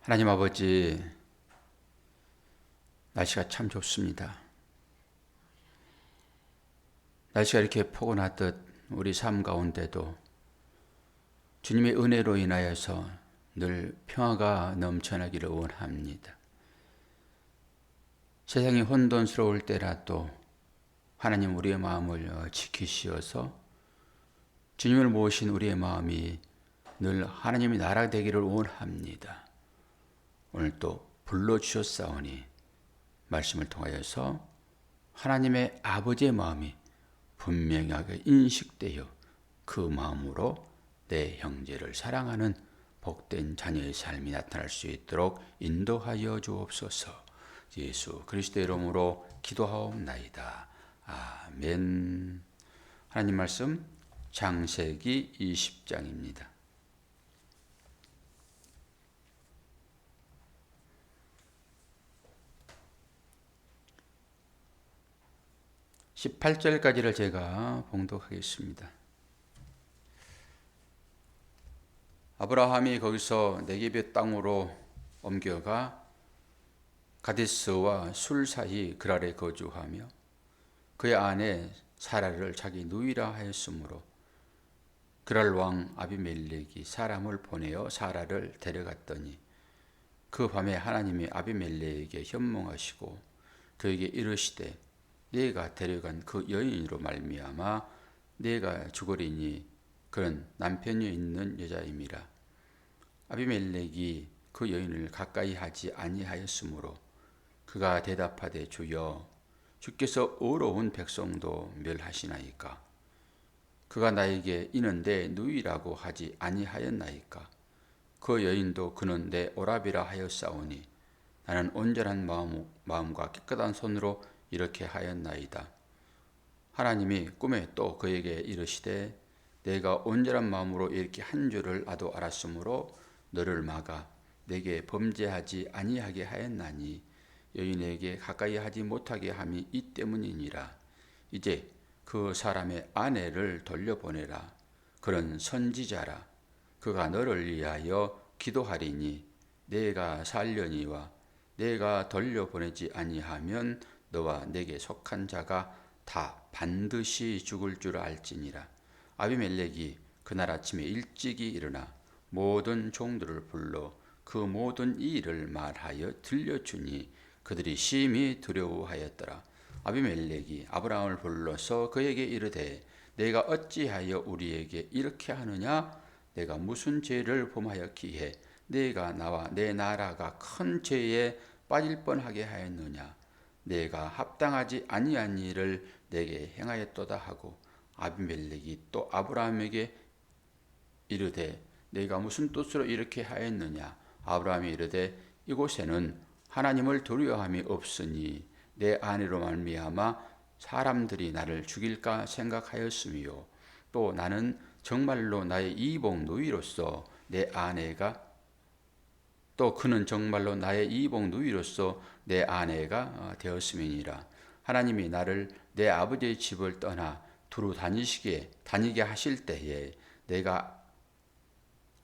하나님 아버지, 날씨가 참 좋습니다. 날씨가 이렇게 포근하듯 우리 삶 가운데도 주님의 은혜로 인하여서 늘 평화가 넘쳐나기를 원합니다. 세상이 혼돈스러울 때라도 하나님 우리의 마음을 지키시어서 주님을 모신 우리의 마음이 늘 하나님의 나라 되기를 원합니다. 오늘 또 불러주셨사오니 말씀을 통하여서 하나님의 아버지의 마음이 분명하게 인식되어 그 마음으로 내 형제를 사랑하는 복된 자녀의 삶이 나타날 수 있도록 인도하여 주옵소서. 예수 그리스도의 이름으로 기도하옵나이다. 아멘. 하나님 말씀 창세기 20장입니다. 18절까지를 제가 봉독하겠습니다. 아브라함이 거기서 네게브 땅으로 옮겨가 가데스와 술 사이 그랄에 거주하며 그의 아내 사라를 자기 누이라 하였으므로 그랄 왕 아비멜렉이 사람을 보내어 사라를 데려갔더니 그 밤에 하나님이 아비멜렉에게 현몽하시고 그에게 이르시되 네가 데려간 그 여인으로 말미암아 네가 죽으리니 그는 남편이 있는 여자임이라. 아비멜렉이 그 여인을 가까이 하지 아니하였으므로 그가 대답하되 주여 주께서 의로운 백성도 멸하시나이까. 그가 나에게 이는 내 누이라고 하지 아니하였나이까. 그 여인도 그는 내 오라비라 하였사오니 나는 온전한 마음과 깨끗한 손으로 이렇게 하였나이다. 하나님이 꿈에 또 그에게 이르시되 내가 온전한 마음으로 이렇게 한 줄을 나도 알았으므로 너를 막아 내게 범죄하지 아니하게 하였나니 여인에게 가까이 하지 못하게 함이 이 때문이니라. 이제 그 사람의 아내를 돌려보내라. 그는 선지자라. 그가 너를 위하여 기도하리니 내가 살려니와 내가 돌려보내지 아니하면 너와 내게 속한 자가 다 반드시 죽을 줄 알지니라. 아비멜렉이 그날 아침에 일찍이 일어나 모든 종들을 불러 그 모든 이 일을 말하여 들려주니 그들이 심히 두려워하였더라. 아비멜렉이 아브라함을 불러서 그에게 이르되 내가 어찌하여 우리에게 이렇게 하느냐? 내가 무슨 죄를 범하였기에 내가 나와 내 나라가 큰 죄에 빠질 뻔하게 하였느냐? 내가 합당하지 아니한 일을 내게 행하였도다 하고 아비멜렉이 또 아브라함에게 이르되 내가 무슨 뜻으로 이렇게 하였느냐? 아브라함이 이르되 이곳에는 하나님을 두려워함이 없으니 내 아내로 말미암아 사람들이 나를 죽일까 생각하였으며 또 나는 정말로 나의 이복 누이로서 내 아내가 또 그는 정말로 나의 이복 누이로서 내 아내가 되었음이니라. 하나님이 나를 내 아버지의 집을 떠나 두루 다니게 하실 때에 내가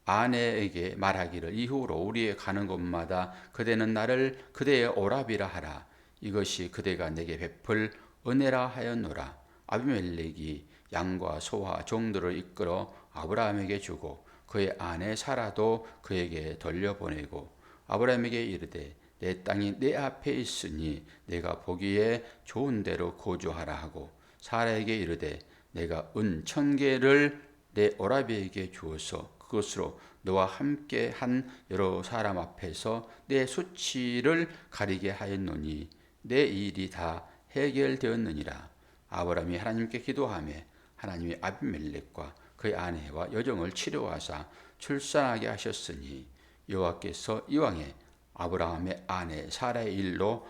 아내에게 말하기를 이후로 우리의 가는 곳마다 그대는 나를 그대의 오라비라 하라. 이것이 그대가 내게 베풀 은혜라 하였노라. 아비멜렉이 양과 소와 종들을 이끌어 아브라함에게 주고 그의 아내 사라도 그에게 돌려보내고 아브라함에게 이르되 내 땅이 내 앞에 있으니 내가 보기에 좋은 데로 거주하라 하고 사라에게 이르되 내가 은 1000개를 내 오라비에게 주어서 그것으로 너와 함께 한 여러 사람 앞에서 내 수치를 가리게 하였노니 내 일이 다 해결되었느니라. 아브라함이 하나님께 기도하며 하나님이 아비멜렉과 그의 아내와 여종을 치료하사 출산하게 하셨으니 여호와께서 이왕에 아브라함의 아내 사라의 일로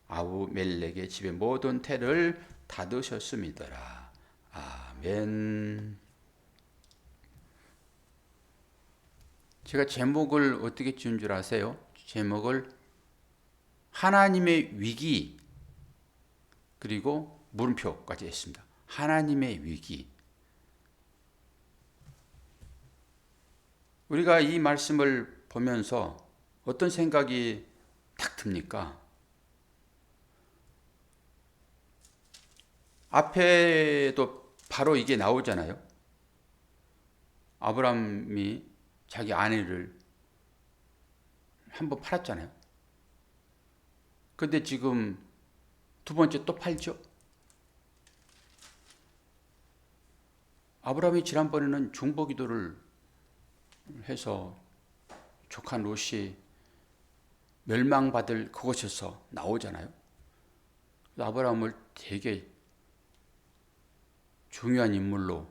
아비멜렉의 집의 모든 태를 닫으셨음이더라. 아멘. 제가 제목을 어떻게 지은 줄 아세요? 제목을 하나님의 위기 그리고 물음표까지 했습니다. 하나님의 위기. 우리가 이 말씀을 보면서 어떤 생각이 딱 듭니까? 앞에도 바로 이게 나오잖아요. 아브라함이 자기 아내를 한번 팔았잖아요. 근데 지금 두 번째 또 팔죠. 아브라함이 지난번에는 중보기도를 해서 조카 롯이 멸망받을 그곳에서 나오잖아요. 아브라함을 되게 중요한 인물로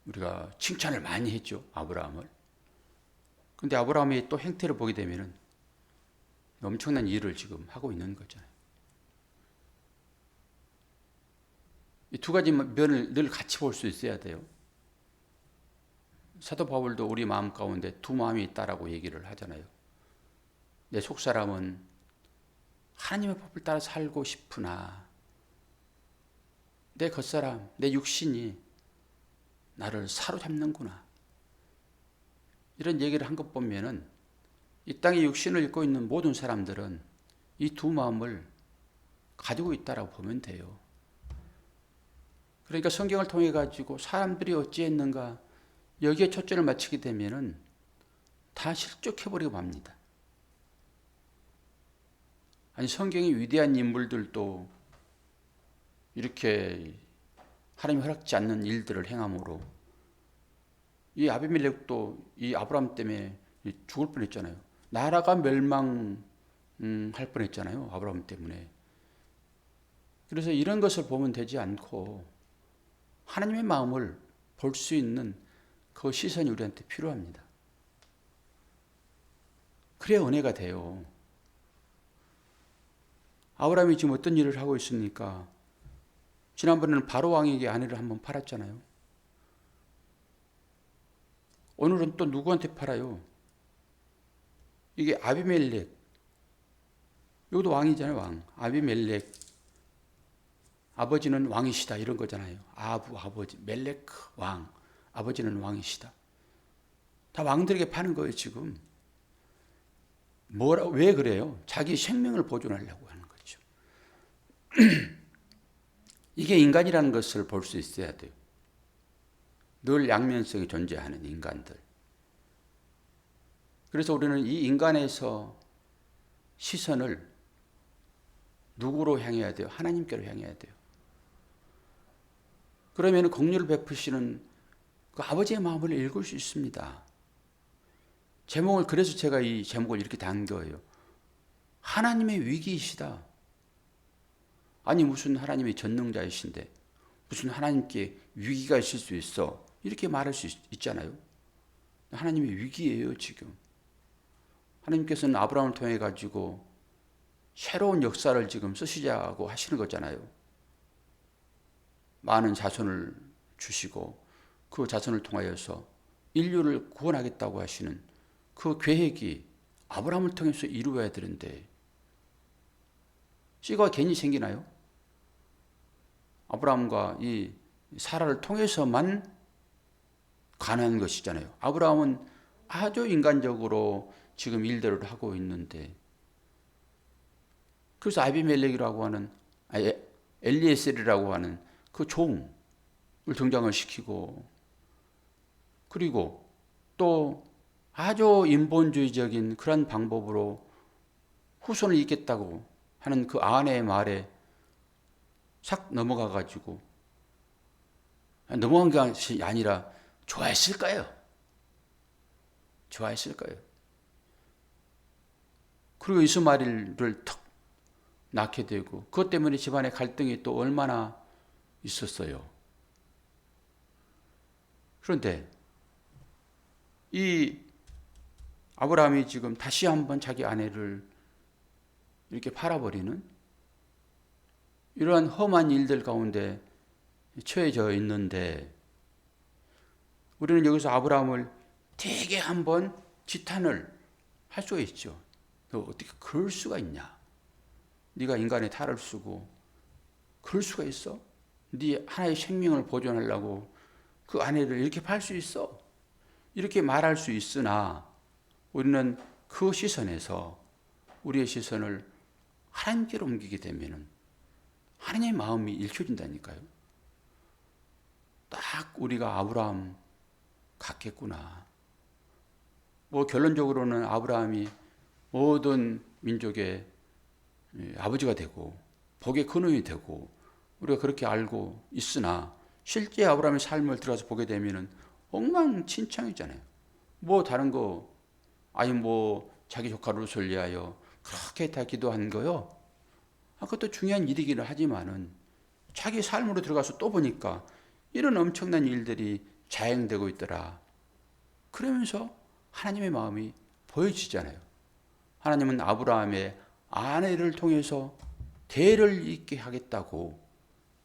우리가 칭찬을 많이 했죠. 아브라함을. 근데 아브라함의 또 행태를 보게 되면은 엄청난 일을 지금 하고 있는 거잖아요. 이 두 가지 면을 늘 같이 볼 수 있어야 돼요. 사도 바울도 우리 마음 가운데 두 마음이 있다라고 얘기를 하잖아요. 내 속사람은 하나님의 법을 따라 살고 싶으나 내 겉사람, 내 육신이 나를 사로잡는구나. 이런 얘기를 한 것 보면은 이 땅에 육신을 입고 있는 모든 사람들은 이 두 마음을 가지고 있다라고 보면 돼요. 그러니까 성경을 통해 가지고 사람들이 어찌했는가 여기에 초점을 맞추게 되면은 다 실족해버리고 맙니다. 아니 성경의 위대한 인물들도 이렇게 하나님이 허락지 않는 일들을 행함으로 이 아비멜렉도 이 아브라함 때문에 죽을 뻔했잖아요. 나라가 멸망할 뻔했잖아요. 아브라함 때문에. 그래서 이런 것을 보면 되지 않고 하나님의 마음을 볼 수 있는 그 시선이 우리한테 필요합니다. 그래야 은혜가 돼요. 아브라함이 지금 어떤 일을 하고 있습니까? 지난번에는 바로 왕에게 아내를 한번 팔았잖아요. 오늘은 또 누구한테 팔아요? 이게 아비멜렉. 이것도 왕이잖아요, 왕. 아비멜렉. 아버지는 왕이시다 이런 거잖아요. 아버지 멜레크 왕. 아버지는 왕이시다. 다 왕들에게 파는 거예요, 지금. 왜 그래요? 자기 생명을 보존하려고 하는 거죠. 이게 인간이라는 것을 볼 수 있어야 돼요. 늘 양면성이 존재하는 인간들. 그래서 우리는 이 인간에서 시선을 누구로 향해야 돼요? 하나님께로 향해야 돼요. 그러면 긍휼을 베푸시는 그 아버지의 마음을 읽을 수 있습니다. 제목을 그래서 제가 이 제목을 이렇게 단 거예요. 하나님의 위기이시다. 아니 무슨 하나님의 전능자이신데 무슨 하나님께 위기가 있을 수 있어. 이렇게 말할 수 있잖아요. 하나님의 위기예요 지금. 하나님께서는 아브라함을 통해 가지고 새로운 역사를 지금 쓰시자고 하시는 거잖아요. 많은 자손을 주시고 그 자손을 통하여서 인류를 구원하겠다고 하시는 그 계획이 아브라함을 통해서 이루어야 되는데 씨가 괜히 생기나요? 아브라함과 이 사라를 통해서만 가능한 것이잖아요. 아브라함은 아주 인간적으로 지금 일들을 하고 있는데 그래서 아비멜렉이라고 하는 엘리에셀이라고 하는 그 종을 등장을 시키고 그리고 또 아주 인본주의적인 그런 방법으로 후손을 잇겠다고 하는 그 아내의 말에 싹 넘어가 가지고 넘어간 것이 아니라 좋아했을까요? 좋아했을까요? 그리고 이스마엘을 턱 낳게 되고 그것 때문에 집안의 갈등이 또 얼마나 있었어요. 그런데 이 아브라함이 지금 다시 한번 자기 아내를 이렇게 팔아버리는 이러한 험한 일들 가운데 처해져 있는데 우리는 여기서 아브라함을 되게 한번 지탄을 할 수가 있죠. 너 어떻게 그럴 수가 있냐? 네가 인간의 탈을 쓰고 그럴 수가 있어? 네 하나의 생명을 보존하려고 그 아내를 이렇게 팔 수 있어? 이렇게 말할 수 있으나 우리는 그 시선에서 우리의 시선을 하나님께로 옮기게 되면은 하나님의 마음이 읽혀진다니까요. 딱 우리가 아브라함 같겠구나. 뭐 결론적으로는 아브라함이 모든 민족의 아버지가 되고 복의 근원이 되고 우리가 그렇게 알고 있으나 실제 아브라함의 삶을 들어서 보게 되면은 엉망진창이잖아요. 뭐 다른 거 아니 뭐 자기 조카 룻을 위하여 그렇게 다 기도한 거요. 그것도 중요한 일이기는 하지만은 자기 삶으로 들어가서 또 보니까 이런 엄청난 일들이 자행되고 있더라. 그러면서 하나님의 마음이 보여지잖아요. 하나님은 아브라함의 아내를 통해서 대를 잇게 하겠다고,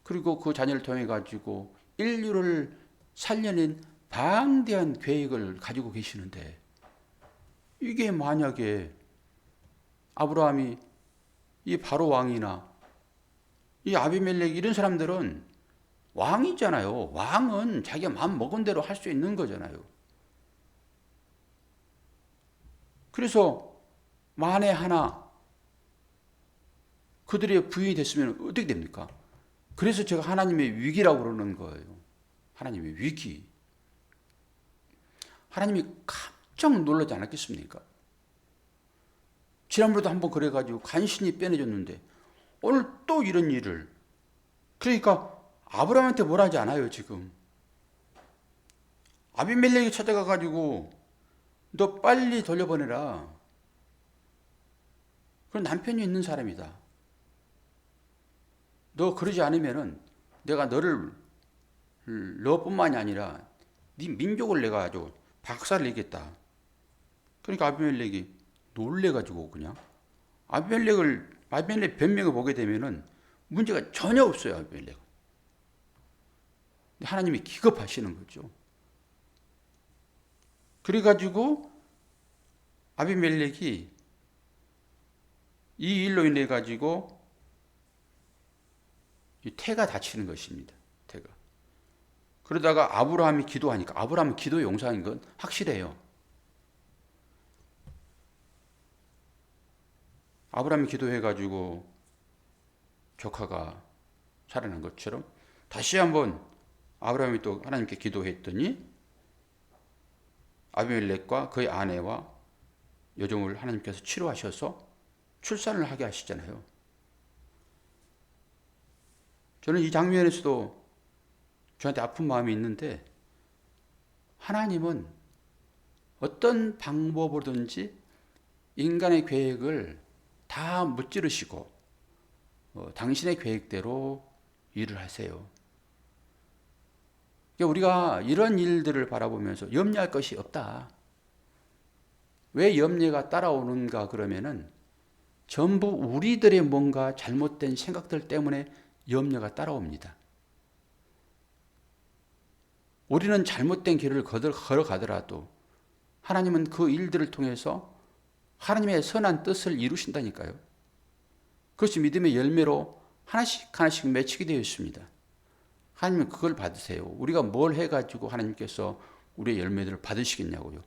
그리고 그 자녀를 통해 가지고 인류를 살려낸 방대한 계획을 가지고 계시는데, 이게 만약에 아브라함이 이 바로 왕이나 이 아비멜렉 이런 사람들은 왕이잖아요. 왕은 자기가 마음 먹은 대로 할 수 있는 거잖아요. 그래서 만에 하나 그들의 부인이 됐으면 어떻게 됩니까? 그래서 제가 하나님의 위기라고 그러는 거예요. 하나님의 위기. 하나님이 깜짝 놀라지 않았겠습니까? 지난번에도 한번 그래가지고 간신히 빼내줬는데 오늘 또 이런 일을. 그러니까 아브라함한테 뭘 하지 않아요 지금. 아비멜렉이 찾아가가지고 너 빨리 돌려보내라. 그런 남편이 있는 사람이다. 너 그러지 않으면은 내가 너뿐만이 아니라 네 민족을 내가 아주 박살을 내겠다. 그러니까 아비멜렉이 놀래가지고 그냥 아비멜렉 변명을 보게 되면은 문제가 전혀 없어요. 아비멜렉은. 하나님이 기겁하시는 거죠. 그래가지고 아비멜렉이 이 일로 인해 가지고 태가 다치는 것입니다. 태가. 그러다가 아브라함이 기도하니까, 아브라함은 기도의 용사인 건 확실해요. 아브라함이 기도해가지고 조카가 살아난 것처럼 다시 한번 아브라함이 또 하나님께 기도했더니 아비멜렉과 그의 아내와 여종을 하나님께서 치료하셔서 출산을 하게 하시잖아요. 저는 이 장면에서도 저한테 아픈 마음이 있는데, 하나님은 어떤 방법으로든지 인간의 계획을 다 무찌르시고 당신의 계획대로 일을 하세요. 우리가 이런 일들을 바라보면서 염려할 것이 없다. 왜 염려가 따라오는가 그러면은 전부 우리들의 뭔가 잘못된 생각들 때문에 염려가 따라옵니다. 우리는 잘못된 길을 걸어가더라도 하나님은 그 일들을 통해서 하나님의 선한 뜻을 이루신다니까요. 그것이 믿음의 열매로 하나씩 맺히게 되어 있습니다. 하나님은 그걸 받으세요. 우리가 뭘 해가지고 하나님께서 우리의 열매들을 받으시겠냐고요.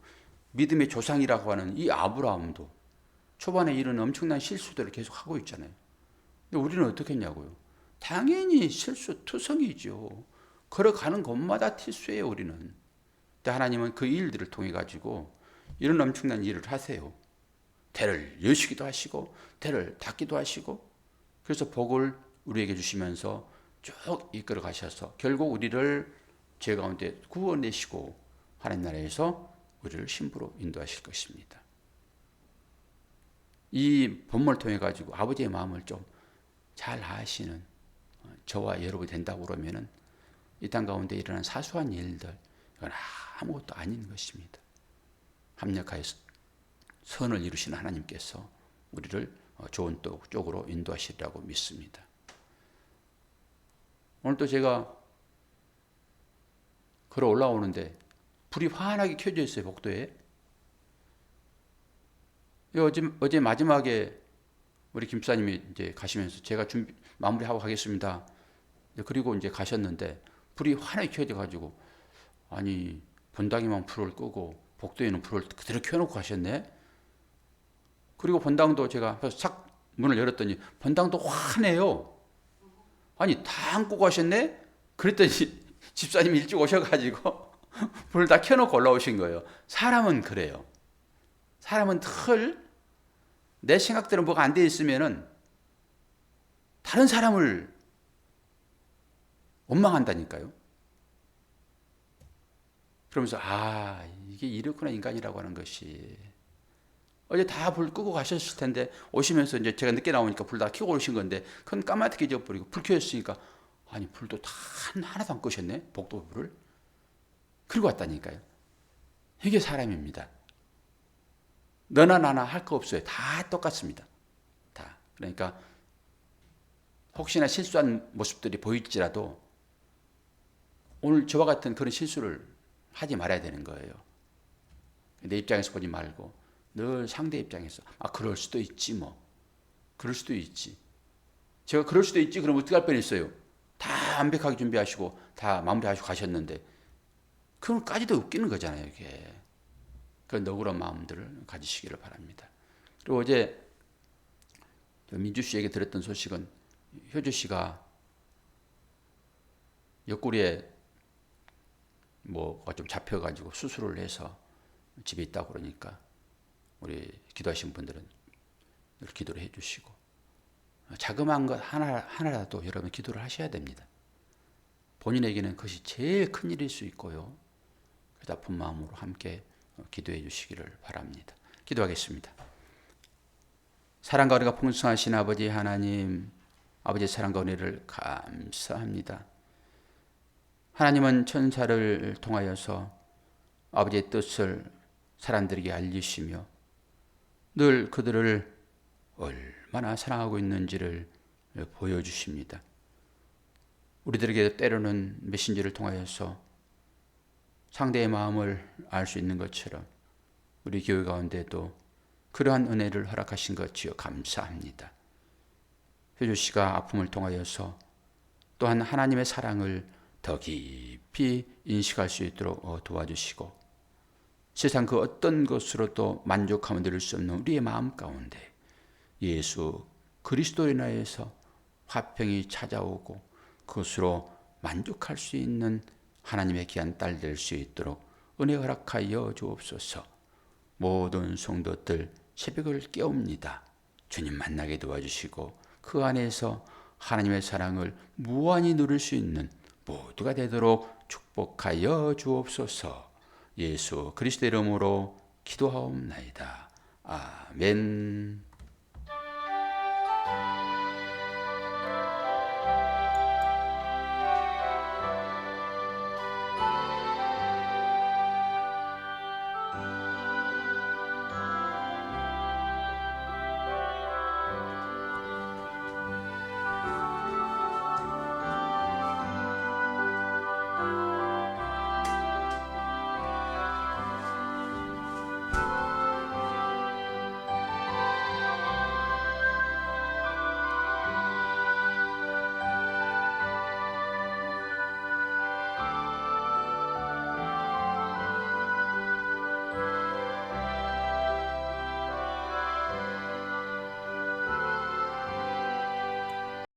믿음의 조상이라고 하는 이 아브라함도 초반에 이런 엄청난 실수들을 계속 하고 있잖아요. 근데 우리는 어떻게 했냐고요. 당연히 실수투성이죠. 걸어가는 곳마다 실수예요, 우리는. 근데 하나님은 그 일들을 통해 가지고 이런 엄청난 일을 하세요. 대를 여시기도 하시고 대를 닫기도 하시고, 그래서 복을 우리에게 주시면서 쭉 이끌어 가셔서 결국 우리를 죄 가운데 구원내시고 하나님 나라에서 우리를 신부로 인도하실 것입니다. 이 본문을 통해 가지고 아버지의 마음을 좀 잘 아시는 저와 여러분이 된다고 그러면은 이 땅 가운데 일어난 사소한 일들, 이건 아무것도 아닌 것입니다. 합력하여 선을 이루시는 하나님께서 우리를 좋은 쪽으로 인도하시리라고 믿습니다. 오늘 또 제가 걸어 올라오는데 불이 환하게 켜져 있어요, 복도에. 어제 마지막에 우리 김사님이 이제 가시면서 제가 마무리하고 가겠습니다. 그리고 이제 가셨는데 불이 환하게 켜져 가지고, 아니 본당에만 불을 끄고 복도에는 불을 그대로 켜놓고 가셨네. 그리고 본당도 제가 싹 문을 열었더니 본당도 환해요. 아니 다 안고 가셨네? 그랬더니 집사님이 일찍 오셔가지고 불을 다 켜놓고 올라오신 거예요. 사람은 그래요. 사람은 늘 내 생각대로 뭐가 안 돼 있으면은 다른 사람을 원망한다니까요. 그러면서 이게 이렇구나 인간이라고 하는 것이. 어제 다 불 끄고 가셨을 텐데 오시면서 이제 제가 늦게 나오니까 불 다 켜고 오신 건데 그건 까맣게 져버리고 불 켜졌으니까 아니 불도 다 하나도 안 끄셨네 복도불을. 그리고 왔다니까요. 이게 사람입니다. 너나 나나 할 거 없어요. 다 똑같습니다. 다. 그러니까 혹시나 실수한 모습들이 보일지라도 오늘 저와 같은 그런 실수를 하지 말아야 되는 거예요. 내 입장에서 보지 말고 늘 상대 입장에서 그럴 수도 있지 뭐. 그럴 수도 있지. 제가 그럴 수도 있지 그러면 어떻게 할 뻔했어요. 다 완벽하게 준비하시고 다 마무리하시고 가셨는데 그럼까지도 웃기는 거잖아요. 이게. 그 너그러운 마음들을 가지시기를 바랍니다. 그리고 어제 민주 씨에게 들었던 소식은 효주 씨가 옆구리에 뭐가 좀 잡혀가지고 수술을 해서 집에 있다고 그러니까 우리 기도하신 분들은 늘 기도를 해주시고 자그마한 것 하나라도 여러분 기도를 하셔야 됩니다. 본인에게는 그것이 제일 큰 일일 수 있고요. 그래서 아픈 마음으로 함께 기도해 주시기를 바랍니다. 기도하겠습니다. 사랑과 은혜가 풍성하신 아버지 하나님, 아버지의 사랑과 은혜를 감사합니다. 하나님은 천사를 통하여서 아버지의 뜻을 사람들에게 알리시며 늘 그들을 얼마나 사랑하고 있는지를 보여주십니다. 우리들에게 때로는 메신저를 통하여서 상대의 마음을 알 수 있는 것처럼 우리 교회 가운데도 그러한 은혜를 허락하신 것 주여 감사합니다. 효주 씨가 아픔을 통하여서 또한 하나님의 사랑을 더 깊이 인식할 수 있도록 도와주시고 세상 그 어떤 것으로도 만족함을 누릴 수 없는 우리의 마음 가운데 예수 그리스도로 인하여서 화평이 찾아오고 그것으로 만족할 수 있는 하나님의 귀한 딸 될 수 있도록 은혜 허락하여 주옵소서. 모든 성도들 새벽을 깨웁니다. 주님 만나게 도와주시고 그 안에서 하나님의 사랑을 무한히 누릴 수 있는 모두가 되도록 축복하여 주옵소서. 예수 그리스도 이름으로 기도하옵나이다. 아멘.